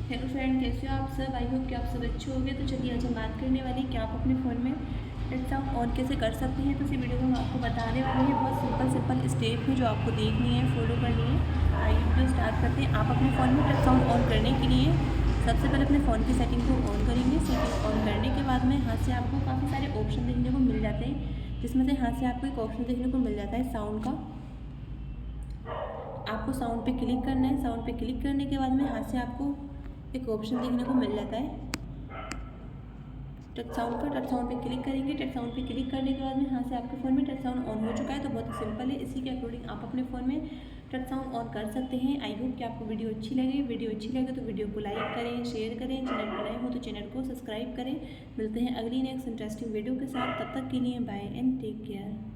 Hello friend, कैसे हो आप सब। आई होप कि आप सब अच्छे होंगे। तो चलिए आज हम बात करने वाले कि आप अपने फ़ोन में टच साउंड ऑन कैसे कर सकते हैं। तो इसी वीडियो में हम आपको बताने वाले हैं। बहुत सिंपल स्टेप है जो आपको देखनी है, फॉलो करनी है। आइए वीडियो स्टार्ट करते हैं। आप अपने फ़ोन में टच साउंड ऑन करने के लिए सबसे पहले अपने फ़ोन की सेटिंग को ऑन करेंगे। सेटिंग ऑन करने के बाद में यहाँ से आपको काफ़ी सारे ऑप्शन देखने को मिल जाते हैं, जिसमें से यहाँ से आपको एक ऑप्शन देखने को मिल जाता है साउंड का। आपको साउंड पे क्लिक करना है। साउंड पे क्लिक करने के बाद में यहाँ से आपको एक ऑप्शन देखने को मिल जाता है टच साउंड का। टच साउंड पे क्लिक करेंगे। टच साउंड पे क्लिक करने के बाद में यहाँ से आपके फ़ोन में टच साउंड ऑन हो चुका है। तो बहुत ही सिंपल है। इसी के अकॉर्डिंग आप अपने फ़ोन में टच साउंड ऑन कर सकते हैं। आई होप कि आपको वीडियो अच्छी लगे। वीडियो अच्छी लगे तो वीडियो को लाइक करें, शेयर करें। चैनल पर नए हो तो चैनल को सब्सक्राइब करें। मिलते हैं अगली नेक्स्ट इंटरेस्टिंग वीडियो के साथ। तब तक के लिए बाय एंड टेक केयर।